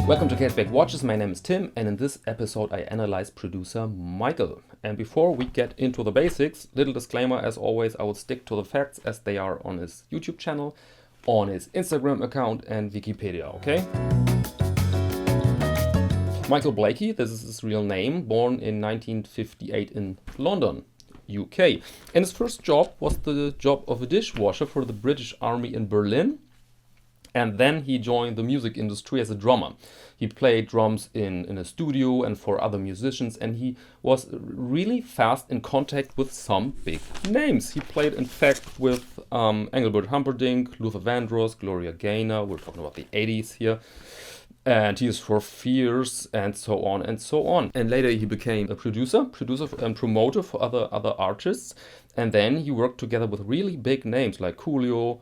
Welcome to Casback Watches. My name is Tim, and in this episode I analyze producer Michael. And before we get into the basics, little disclaimer as always, I will stick to the facts as they are on his YouTube channel, on his Instagram account and Wikipedia, okay? Michael Blakey, this is his real name, born in 1958 in London, UK. And his first job was the job of a dishwasher for the British Army in Berlin. And then he joined the music industry as a drummer. He played drums in a studio and for other musicians, and he was really fast in contact with some big names. He played, in fact, with Engelbert Humperdinck, Luther Vandross, Gloria Gaynor. We're talking about the 80s here. And Tears for Fears, and so on and so on. And later he became a producer and promoter for other artists. And then he worked together with really big names like Coolio,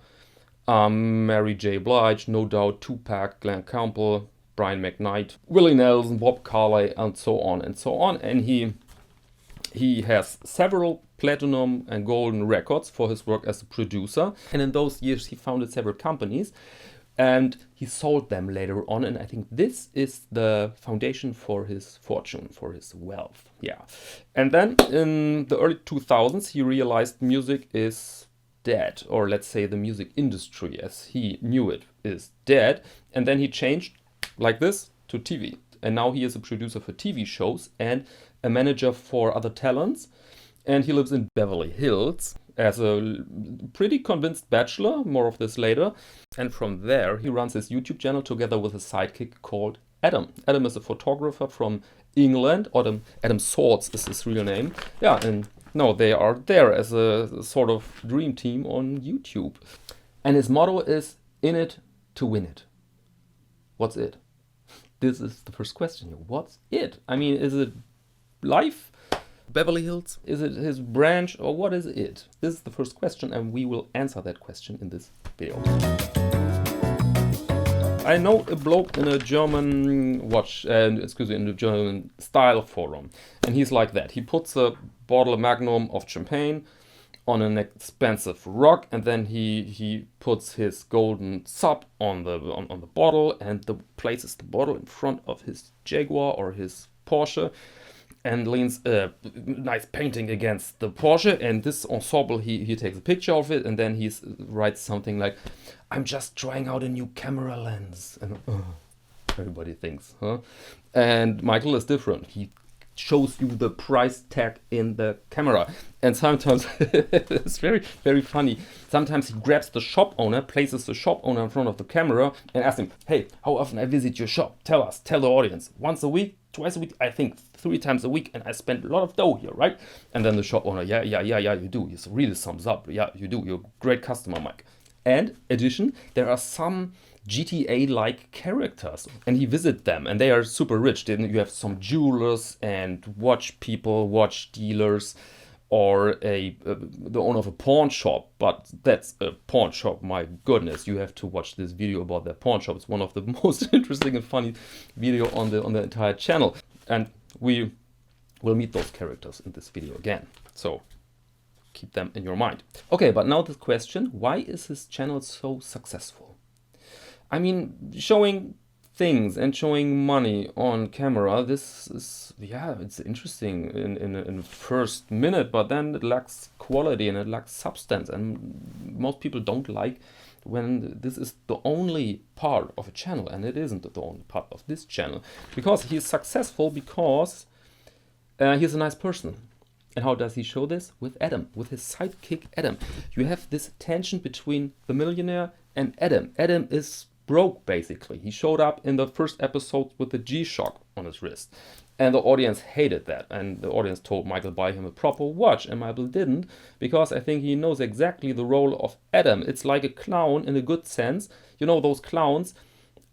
Mary J. Blige, No Doubt, Tupac, Glenn Campbell, Brian McKnight, Willie Nelson, Bob Marley, and so on and so on. And he has several platinum and golden records for his work as a producer. And in those years he founded several companies and he sold them later on. And I think this is the foundation for his fortune, for his wealth. Yeah. And then in the early 2000s he realized music is dead, or let's say the music industry as he knew it is dead. And then he changed like this to TV, and now he is a producer for TV shows and a manager for other talents, and he lives in Beverly Hills as a pretty convinced bachelor, more of this later. And from there he runs his YouTube channel together with a sidekick called Adam. Adam is a photographer from England. Adam Swords is his real name. Yeah, and no, they are there as a sort of dream team on YouTube. And his motto is, in it to win it. What's it? This is the first question here. What's it? I mean, is it life? Beverly Hills? Is it his branch, or what is it? This is the first question, and we will answer that question in this video. I know a bloke in a German in a German style forum, and he's like that. He puts a bottle of Magnum of champagne on an expensive rock, and then he puts his golden sub on the bottle, and places the bottle in front of his Jaguar or his Porsche, and leans a nice painting against the Porsche, and this ensemble, he takes a picture of it, and then he writes something like, "I'm just trying out a new camera lens." And everybody thinks, huh? And Michael is different. He shows you the price tag in the camera. And sometimes it's very, very funny. Sometimes he grabs the shop owner, places the shop owner in front of the camera and asks him, "Hey, how often I visit your shop? Tell the audience. Once a week? Twice a week? I think 3 times a week, and I spend a lot of dough here, right?" And then the shop owner, yeah, you do. You really sums up. Yeah, you do. You're a great customer, Mike. And addition, there are some GTA-like characters, and he visits them, and they are super rich. Then you have some jewelers and watch people, watch dealers, or the owner of a pawn shop. But that's a pawn shop, my goodness. You have to watch this video about their pawn shop. It's one of the most interesting and funny video on the entire channel. And we will meet those characters in this video again. So keep them in your mind. Okay, but now the question, why is his channel so successful? I mean, showing things and showing money on camera, this is, yeah, it's interesting in the first minute, but then it lacks quality and it lacks substance, and most people don't like when this is the only part of a channel, and it isn't the only part of this channel, because he's successful because he's a nice person. And how does he show this? With Adam, with his sidekick Adam. You have this tension between the millionaire and Adam. Adam is broke, basically. He showed up in the first episode with the G-Shock on his wrist. And the audience hated that. And the audience told Michael buy him a proper watch. And Michael didn't, because I think he knows exactly the role of Adam. It's like a clown in a good sense. You know, those clowns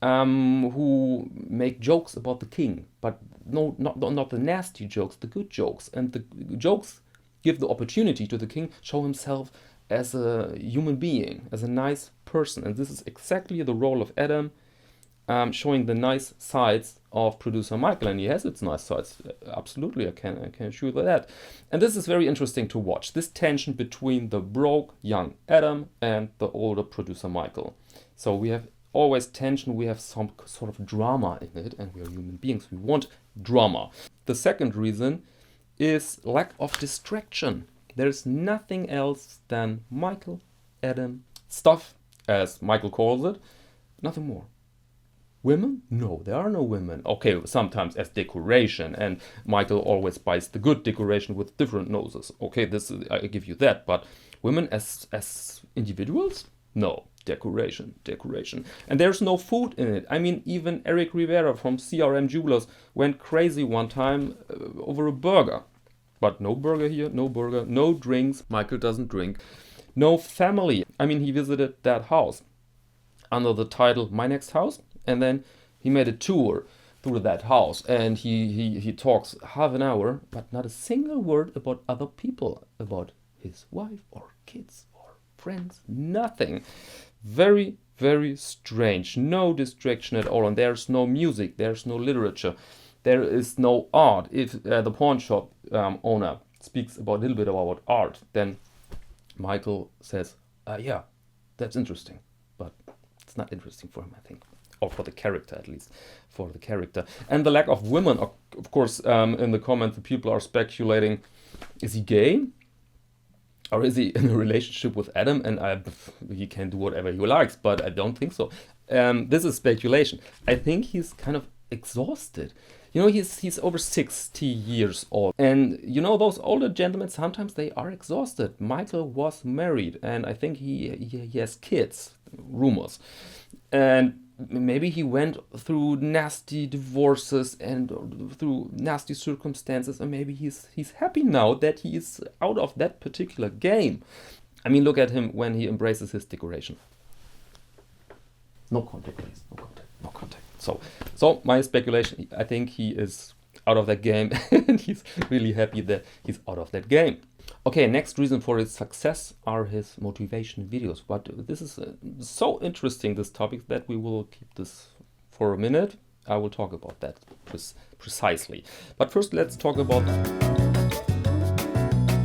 who make jokes about the king. But no, not the nasty jokes, the good jokes. And the jokes give the opportunity to the king show himself as a human being, as a nice person. And this is exactly the role of Adam, showing the nice sides of producer Michael. And he has its nice sides, absolutely, I can assure you that. And this is very interesting to watch, this tension between the broke young Adam and the older producer Michael. So we have always tension, we have some sort of drama in it, and we are human beings, we want drama. The second reason is lack of distraction. There's nothing else than Michael, Adam, stuff, as Michael calls it, nothing more. Women? No, there are no women. Okay, sometimes as decoration, and Michael always buys the good decoration with different noses. Okay, I give you that, but women as individuals? No, decoration. And there's no food in it. I mean, even Eric Rivera from CRM Jewelers went crazy one time over a burger. But no burger here, no burger, no drinks. Michael doesn't drink. No family. I mean, he visited that house under the title My Next House. And then he made a tour through that house, and he talks half an hour, but not a single word about other people, about his wife or kids or friends, nothing. Very, very strange. No distraction at all, and there's no music, there's no literature, there is no art. If the pawn shop owner speaks a little bit about art, then Michael says, yeah, that's interesting, but it's not interesting for him, I think. Or for the character, at least for the character. And the lack of women, of course, in the comments, the people are speculating, is he gay? Or is he in a relationship with Adam? And he can do whatever he likes, but I don't think so. This is speculation. I think he's kind of exhausted. You know, he's over 60 years old. And, you know, those older gentlemen, sometimes they are exhausted. Michael was married, and I think he has kids, rumors. And maybe he went through nasty divorces and through nasty circumstances, and maybe he's happy now that he is out of that particular game. I mean, look at him when he embraces his decoration. No contact, please. No contact. So my speculation, I think he is out of that game, and he's really happy that he's out of that game. Okay, next reason for his success are his motivation videos. But this is so interesting, this topic, that we will keep this for a minute. I will talk about that precisely. But first, let's talk about...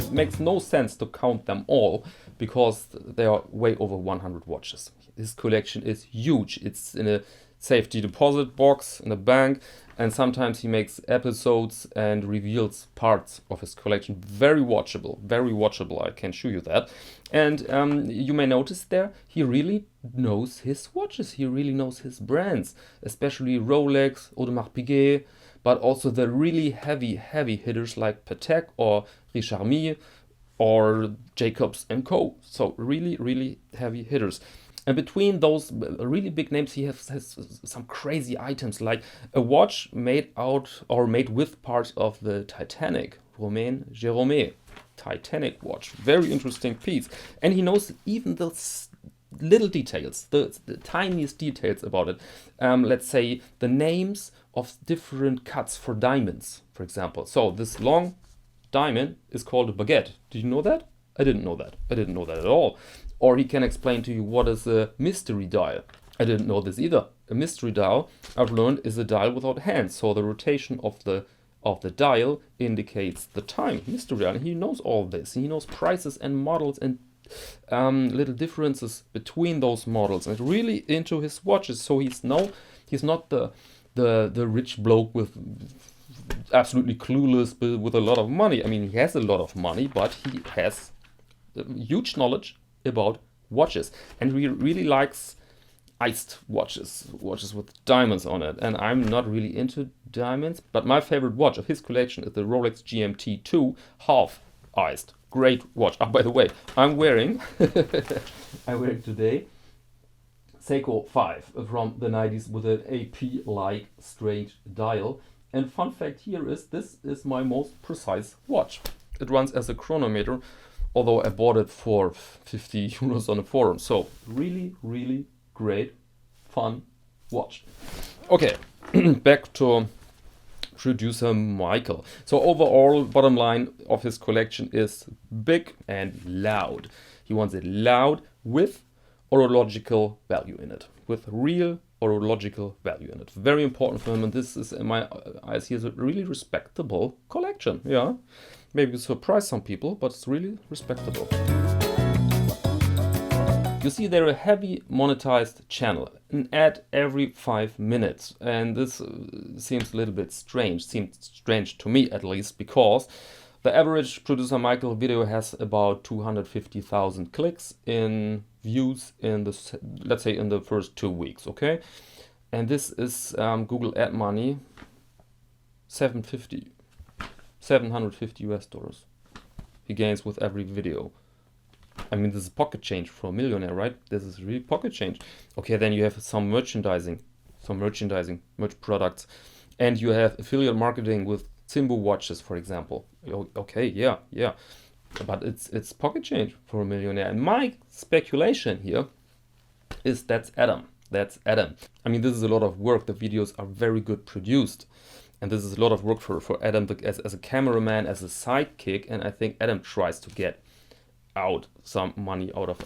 It makes no sense to count them all, because there are way over 100 watches. His collection is huge. It's in a safety deposit box in a bank, and sometimes he makes episodes and reveals parts of his collection. Very watchable, I can show you that. And you may notice there, he really knows his watches, he really knows his brands, especially Rolex, Audemars Piguet, but also the really heavy hitters like Patek or Richard Mille or Jacobs & Co. So really heavy hitters. And between those really big names, he has some crazy items, like a watch made with parts of the Titanic, Romain Jérôme Titanic watch. Very interesting piece. And he knows even the little details, the tiniest details about it. Let's say the names of different cuts for diamonds, for example. So this long diamond is called a baguette. Did you know that? I didn't know that. I didn't know that at all. Or he can explain to you what is a mystery dial. I didn't know this either. A mystery dial, I've learned, is a dial without hands. So the rotation of the dial indicates the time. Mystery dial. He knows all this. He knows prices and models and little differences between those models. And really into his watches. So he's not the rich bloke with absolutely clueless but with a lot of money. I mean, he has a lot of money, but he has huge knowledge about watches, and he really likes iced watches with diamonds on it. And I'm not really into diamonds, but my favorite watch of his collection is the Rolex GMT2 half iced. Great watch. By the way, I'm wearing today Seiko 5 from the 90s with an AP-like straight dial. And fun fact here is, this is my most precise watch. It runs as a chronometer, although I bought it for 50 euros on a forum. So really great, fun watch. Okay, back to producer Michael. So overall, bottom line of his collection is big and loud. He wants it loud with horological value in it, with real horological value in it. Very important for him, and this is, in my eyes, he has a really respectable collection. Yeah. Maybe surprise some people, but it's really respectable. You see, they're a heavy monetized channel, an ad every 5 minutes. And this seems a little bit strange, seems strange to me at least, because the average Producer Michael video has about 250,000 clicks in views in the, let's say, in the first 2 weeks, okay? And this is Google ad money, 750 US dollars he gains with every video. I mean, this is pocket change for a millionaire, right? This is really pocket change. Okay, then you have some merch products, and you have affiliate marketing with Simbu watches, for example. Okay, yeah, but it's pocket change for a millionaire. And my speculation here is that's Adam. I mean, this is a lot of work. The videos are very good produced, and this is a lot of work for Adam as a cameraman, as a sidekick. And I think Adam tries to get out some money out of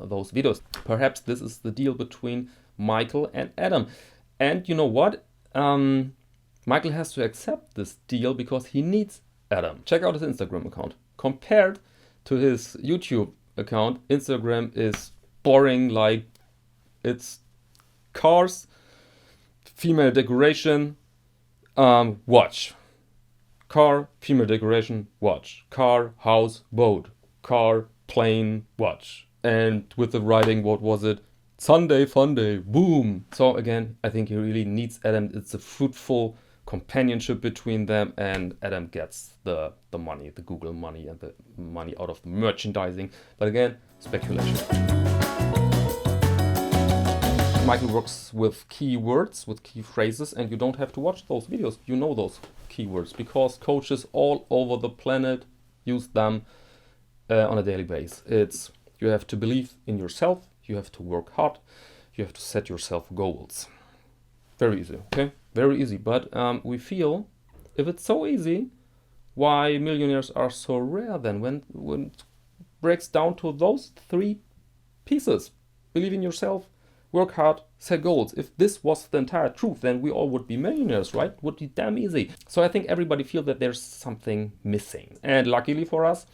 those videos. Perhaps this is the deal between Michael and Adam. And you know what? Michael has to accept this deal because he needs Adam. Check out his Instagram account. Compared to his YouTube account, Instagram is boring, like it's cars, female decoration, watch. Car, female decoration, watch. Car, house, boat. Car, plane, watch. And with the writing, what was it? Sunday, fun day, boom. So again, I think he really needs Adam. It's a fruitful companionship between them, and Adam gets the money, the Google money, and the money out of the merchandising. But again, speculation. Michael works with keywords, with key phrases, and you don't have to watch those videos. You know those keywords because coaches all over the planet use them on a daily basis. You have to believe in yourself, you have to work hard, you have to set yourself goals. Very easy, okay? Very easy. But we feel, if it's so easy, why millionaires are so rare then? When it breaks down to those 3 pieces: believe in yourself, work hard, set goals. If this was the entire truth, then we all would be millionaires, right? Would be damn easy. So I think everybody feels that there's something missing. And luckily for us,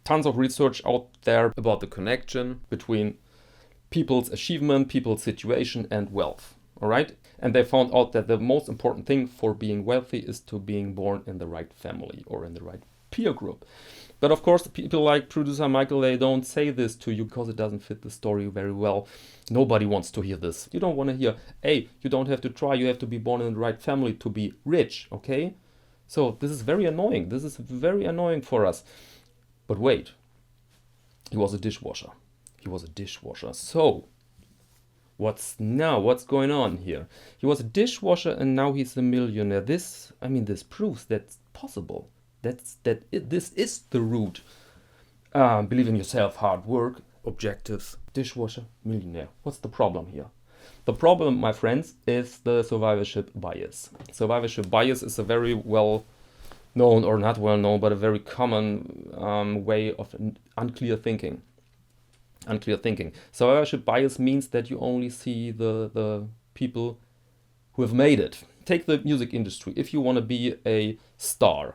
tons of research out there about the connection between people's achievement, people's situation, and wealth. All right? And they found out that the most important thing for being wealthy is to being born in the right family or in the right peer group. But of course, people like Producer Michael, they don't say this to you because it doesn't fit the story very well. Nobody wants to hear this. You don't want to hear, hey, you don't have to try, you have to be born in the right family to be rich, okay? So this is very annoying. This is very annoying for us. But wait, he was a dishwasher. So what's going on here? He was a dishwasher and now he's a millionaire. This proves that's possible. This is the root. Believe in yourself, hard work, objectives, dishwasher, millionaire. What's the problem here? The problem, my friends, is the survivorship bias. Survivorship bias is a very well known, or not well known, but a very common way of unclear thinking. Survivorship bias means that you only see the people who have made it. Take the music industry. If you want to be a star,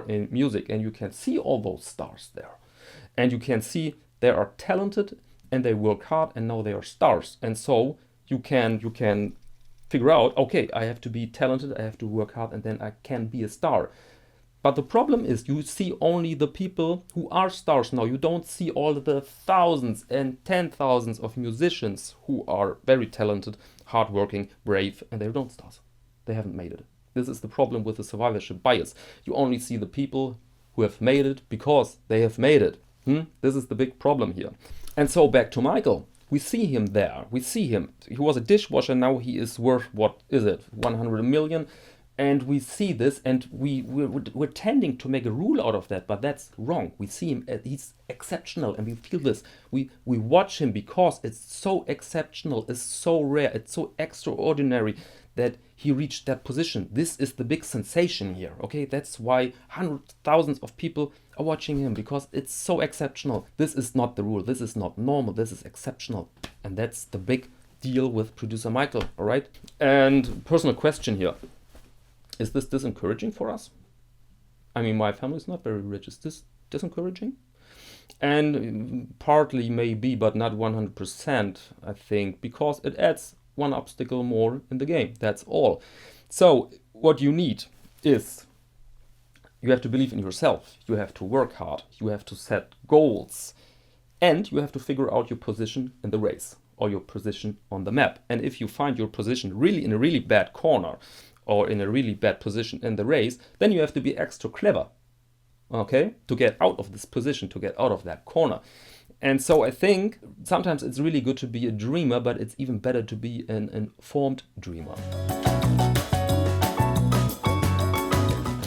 in music, and you can see all those stars there, and you can see they are talented and they work hard, and now they are stars. And so you can figure out, okay, I have to be talented, I have to work hard, and then I can be a star. But the problem is you see only the people who are stars now. You don't see all the thousands and 10,000s of musicians who are very talented, hardworking, brave, and they're not stars. They haven't made it. This is the problem with the survivorship bias. You only see the people who have made it because they have made it. This is the big problem here. And so back to Michael. We see him there. He was a dishwasher. Now he is worth, what is it, 100 million? And we see this, and we're tending to make a rule out of that, but that's wrong. We see him, he's exceptional, and we feel this. We watch him because it's so exceptional, it's so rare, it's so extraordinary that he reached that position. This is the big sensation here, okay? That's why hundreds, thousands of people are watching him, because it's so exceptional. This is not the rule, this is not normal, this is exceptional. And that's the big deal with Producer Michael, all right? And personal question here. Is this disencouraging for us? I mean, my family is not very rich. Is this disencouraging? And partly maybe, but not 100%, I think, because it adds one obstacle more in the game. That's all. So what you need is you have to believe in yourself. You have to work hard. You have to set goals. And you have to figure out your position in the race or your position on the map. And if you find your position really in a really bad corner or in a really bad position in the race, then you have to be extra clever, okay, to get out of this position, to get out of that corner. And so I think sometimes it's really good to be a dreamer, but it's even better to be an informed dreamer.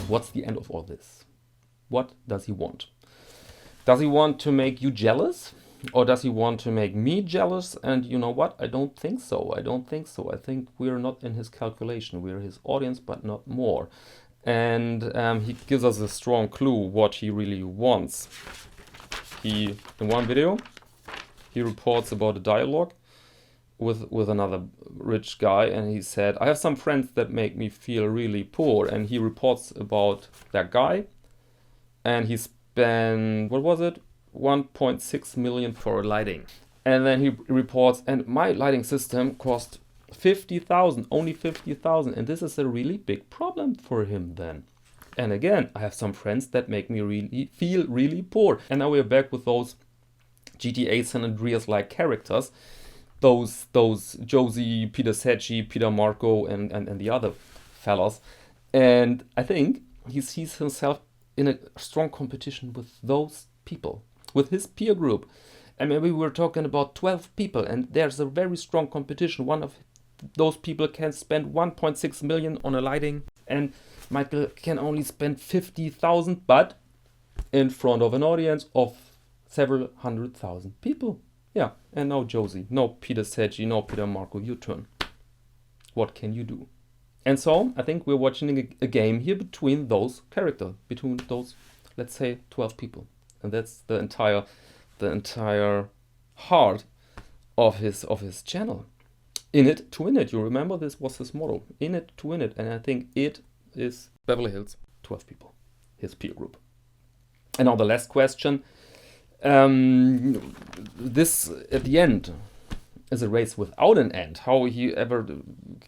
What's the end of all this? What does he want? Does he want to make you jealous? Or does he want to make me jealous? And you know what? I don't think so. I don't think so. I think we're not in his calculation. We're his audience, but not more. And he gives us a strong clue what he really wants. In one video, he reports about a dialogue with another rich guy, and he said, I have some friends that make me feel really poor. And he reports about that guy, and he spent, what was it? 1.6 million for lighting. And then he reports, and my lighting system cost 50,000, only 50,000. And this is a really big problem for him then. And again, I have some friends that make me really feel really poor. And now we're back with those GTA San Andreas-like characters. Those Josie, Peter Secchi, Peter Marco, and the other fellas. And I think he sees himself in a strong competition with those people, with his peer group. And maybe we're talking about 12 people, and there's a very strong competition. One of those people can spend 1.6 million on a lighting, and Michael can only spend 50,000, but in front of an audience of several 100,000 people. Yeah, and no Josie, no Peter Secchi, no Peter Marco, your turn. What can you do? And so I think we're watching a game here between those characters, between those, let's say, 12 people. And that's the entire heart of his channel. In it to win it. You remember this was his motto. In it to win it. And I think it is Beverly Hills, 12 people, his peer group. And now the last question. This at the end is a race without an end. How he ever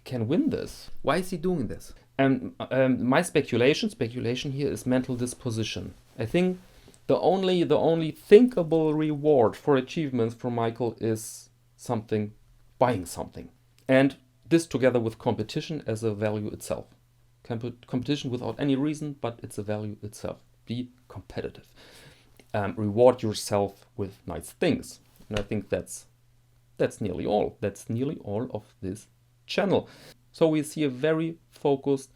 can win this? Why is he doing this? And my speculation here is mental disposition. I think the only thinkable reward for achievements for Michael is buying something. And this together with competition as a value itself. Competition without any reason, but it's a value itself. Be competitive. Reward yourself with nice things. And I think that's nearly all. That's nearly all of this channel. So we see a very focused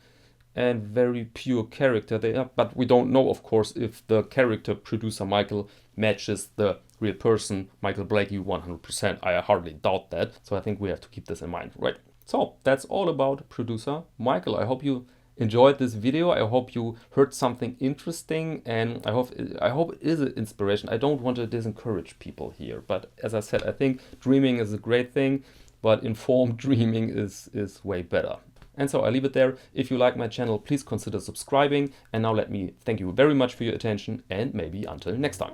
and very pure character there, but we don't know, of course, if the character producer Michael matches the real person Michael Blakey 100%. I hardly doubt that. So I think we have to keep this in mind, right? So that's all about producer Michael. I hope you enjoyed this video. I hope you heard something interesting, and I hope it is an inspiration. I don't want to discourage people here, but as I said, I think dreaming is a great thing, but informed dreaming is way better. And so I leave it there. If you like my channel, please consider subscribing. And now let me thank you very much for your attention, and maybe until next time.